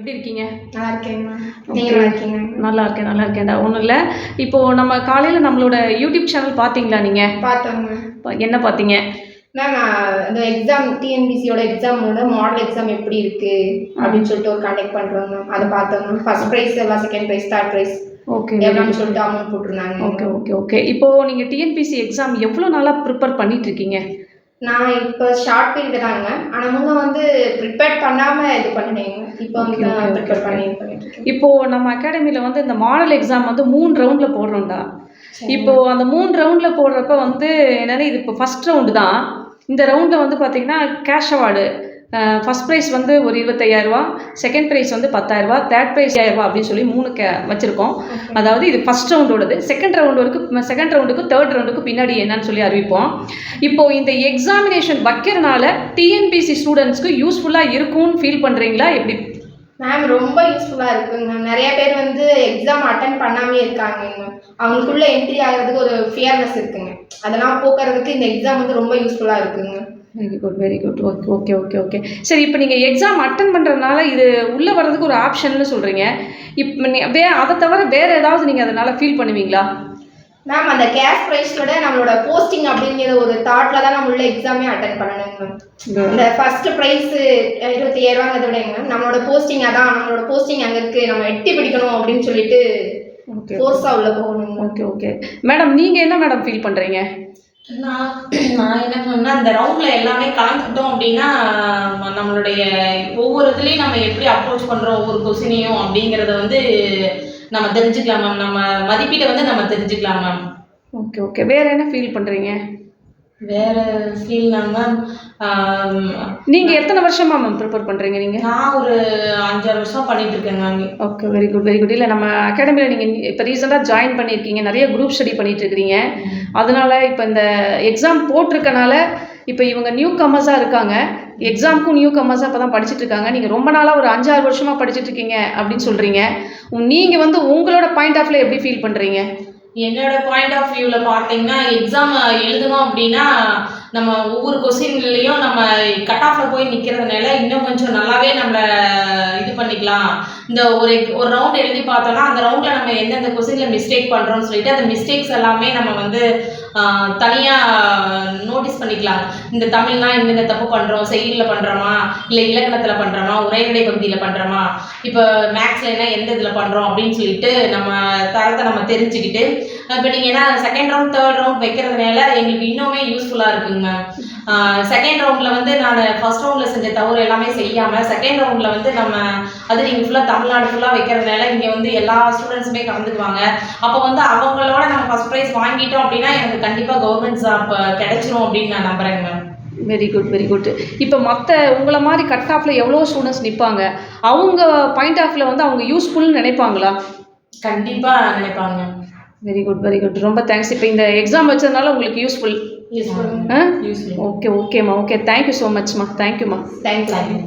எப்படி இருக்கீங்க? நல்லா இருக்கேங்க. நீங்க நல்லா இருக்கீங்க? நல்லா இருக்கேன்டா. ஒன்றும் இல்லை, இப்போது நம்ம காலையில் நம்மளோட யூடியூப் சேனல் பார்த்தீங்களா நீங்கள்? பார்த்தோங்க. என்ன பார்த்தீங்க மேம்? அந்த எக்ஸாம் டிஎன்பிசியோட எக்ஸாமோட மாடல் எக்ஸாம் எப்படி இருக்கு அப்படின்னு சொல்லிட்டு ஒரு கண்டக்ட் பண்ணுறோம் மேம். அதை பார்த்தோம். ஃபர்ஸ்ட் ப்ரைஸ் எல்லாம், second prize, third prize okay எவ்வளோன்னு சொல்லிட்டு அமௌண்ட் போட்டிருந்தாங்க. ஓகே ஓகே ஓகே இப்போது நீங்கள் டிஎன்பிசி எக்ஸாம் எவ்வளோ நாளாக ப்ரிப்பேர் பண்ணிட்டு இருக்கீங்க? நான் இப்போ ஷார்ட் பீரியட் தாங்க, ஆனால் முன்னே வந்து ப்ரிப்பேர் பண்ணாமல் இது பண்ணினேங்க. இப்போ வந்து ப்ரிப்பேர் பண்ணிட்டு இருக்கேன். இப்போது நம்ம அகாடமியில் வந்து இந்த மாடல் எக்ஸாம் வந்து 3 ரவுண்டில் போடுறோம்டா. இப்போது அந்த 3 ரவுண்டில் போடுறப்ப வந்து என்னென்னா, இது இப்போ ஃபஸ்ட் ரவுண்டு தான். இந்த ரவுண்டில் வந்து பார்த்திங்கன்னா கேஷ் அவார்டு, ஃபஸ்ட் ப்ரைஸ் வந்து ஒரு 25,000, செகண்ட் ப்ரைஸ் வந்து 10,000, தேர்ட் ப்ரைஸ் 5,000 அப்படின்னு சொல்லி 3 வச்சுருக்கோம். அதாவது இது ஃபஸ்ட் ரவுண்டோடது. செகண்ட் ரவுண்டுக்கு தேர்ட் ரவுண்டுக்கு பின்னாடி என்னன்னு சொல்லி அறிவிப்போம். இப்போது இந்த எக்ஸாமினேஷன் வைக்கிறனால டிஎன்பிசி ஸ்டூடெண்ட்ஸ்க்கு யூஸ்ஃபுல்லாக இருக்கும்னு ஃபீல் பண்ணுறீங்களா எப்படி? மேம் ரொம்ப யூஸ்ஃபுல்லாக இருக்குங்க. நிறைய பேர் வந்து எக்ஸாம் அட்டன் பண்ணாமே இருக்காங்க. அவங்களுக்குள்ள என்ட்ரி ஆகிறதுக்கு ஒரு ஃபியர்னஸ் இருக்குங்க. அதெல்லாம் போக்குறதுக்கு இந்த எக்ஸாம் வந்து ரொம்ப யூஸ்ஃபுல்லாக இருக்குங்க. Very good. Okay okay okay okay சரி, இப்போ நீங்கள் எக்ஸாம் அட்டன் பண்ணுறதுனால இது உள்ளே வர்றதுக்கு ஒரு ஆப்ஷன்னு சொல்கிறீங்க. இப்போ அதை தவிர வேறு ஏதாவது நீங்கள் அதனால் ஃபீல் பண்ணுவீங்களா? மேம், அந்த கேஷ் ப்ரைஸோட நம்மளோட போஸ்டிங் அப்படிங்கிற ஒரு தாட்டில் தான் நம்ம உள்ள எக்ஸாமே அட்டன் பண்ணணுங்க மேம். இந்த ஃபர்ஸ்ட் ப்ரைஸ் 25,000 விடங்க நம்மளோட போஸ்டிங், அதான் நம்மளோட போஸ்டிங் அங்கே இருக்குது, நம்ம எட்டி பிடிக்கணும் அப்படின்னு சொல்லிட்டு ஃபோர்ஸாக உள்ள போகணும். ஓகே ஓகே மேடம், நீங்கள் என்ன மேடம் ஃபீல் பண்ணுறீங்க? நான் என்ன சொன்னா, அந்த ரவுண்டில் எல்லாமே கலந்துக்கிட்டோம் அப்படின்னா நம்மளுடைய ஒவ்வொரு இதுலேயும் நம்ம எப்படி அப்ரோச் பண்ணுறோம் ஒவ்வொரு கொஸ்டினையும் அப்படிங்கிறத வந்து நம்ம தெரிஞ்சுக்கலாம் மேம். நம்ம மதிப்பீட்டை வந்து நம்ம தெரிஞ்சுக்கலாம் மேம். ஓகே ஓகே வேறு என்ன ஃபீல் பண்ணுறீங்க? வேறு ஃபீல்னா மேம், நீங்கள் எத்தனை வருஷமாக மேம் ப்ரிப்பேர் பண்ணுறீங்க? நான் ஒரு 5-6 வருஷம் பண்ணிட்டு இருக்கேன் மேம். Okay very good. இல்லை, நம்ம அகாடமியில் நீங்கள் இப்போ ரீசெண்டாக ஜாயின் பண்ணியிருக்கீங்க, நிறைய குரூப் ஸ்டடி பண்ணிட்டு இருக்கிறீங்க. அதனால இப்போ இந்த எக்ஸாம் போட்டிருக்கனால இப்போ இவங்க நியூ கமர்ஸாக இருக்காங்க, எக்ஸாமுக்கும் நியூ கமர்ஸாக இப்போ தான் படிச்சுட்டு இருக்காங்க. நீங்கள் ரொம்ப நாளாக ஒரு 5-6 வருஷமாக படிச்சுட்டு இருக்கீங்க அப்படின்னு சொல்கிறீங்க. நீங்கள் வந்து உங்களோட பாயிண்ட் ஆஃப் வியூ எப்படி ஃபீல் பண்ணுறீங்க? என்னோட பாயிண்ட் ஆஃப் வியூவில் பார்த்தீங்கன்னா, எக்ஸாம் எழுதணும் அப்படின்னா நம்ம ஒவ்வொரு கொஸ்டின்லேயும் நம்ம கட் ஆஃபில் போய் நிற்கிறதுனால இன்னும் கொஞ்சம் நல்லாவே நம்மளை இது பண்ணிக்கலாம். இந்த ஒரு ரவுண்ட் எழுதி பார்த்தோன்னா அந்த ரவுண்டில் நம்ம எந்தெந்த கொஸ்டினில் மிஸ்டேக் பண்ணுறோம்னு சொல்லிட்டு அந்த மிஸ்டேக்ஸ் எல்லாமே நம்ம வந்து தனியாக நோட்டீஸ் பண்ணிக்கலாம். இந்த தமிழ்னா இந்த தப்பு பண்ணுறோம், செய்யுளில் பண்ணுறோமா, இல்லை இலக்கணத்தில் பண்ணுறோமா, உரைநடை பகுதியில் பண்ணுறோமா, இப்போ மேக்ஸ்லனா எந்த இதில் பண்ணுறோம் அப்படின்னு சொல்லிட்டு நம்ம தரத்தை நம்ம தெரிஞ்சுக்கிட்டு, இப்போ நீங்கள் ஏன்னா செகண்ட் ரவுண்ட் தேர்ட் ரவுண்ட் வைக்கிறதுனால எங்களுக்கு இன்னுமே யூஸ்ஃபுல்லாக இருக்குங்க. செகண்ட் ரவுண்டில் வந்து நான் ஃபர்ஸ்ட் ரவுண்டில் செஞ்ச தவறு எல்லாமே செய்யாமல் செகண்ட் ரவுண்டில் வந்து நம்ம அது நீங்கள் ஃபுல்லாக தமிழ்நாடு ஃபுல்லாக வைக்கிறதுனால இங்கே வந்து எல்லா ஸ்டூடெண்ட்ஸுமே கலந்துக்குவாங்க. அப்போ வந்து அவங்களோட நம்ம ஃபர்ஸ்ட் ப்ரைஸ் வாங்கிட்டோம் அப்படின்னா எனக்கு கண்டிப்பாக கவர்மெண்ட் ஜாப் கிடைச்சிரும் அப்படின்னு நான் நம்புகிறேங்க மேம். Very good. இப்போ மற்ற உங்களை மாதிரி கட் ஆஃபில் எவ்வளோ ஸ்டூடெண்ட்ஸ் நிற்பாங்க, அவங்க பாயிண்ட் ஆஃப் வியூவில் வந்து அவங்க யூஸ்ஃபுல்னு நினைப்பாங்களா? கண்டிப்பாக நினைப்பாங்க. Very good. ரொம்ப தேங்க்ஸ். இப்போ இந்த எக்ஸாம் வச்சதுனால உங்களுக்கு யூஸ்ஃபுல். ஓகேம்மா. ஓகே தேங்க்யூ ஸோ மச்மா. தேங்க்யூம்மா. தேங்க்யூ.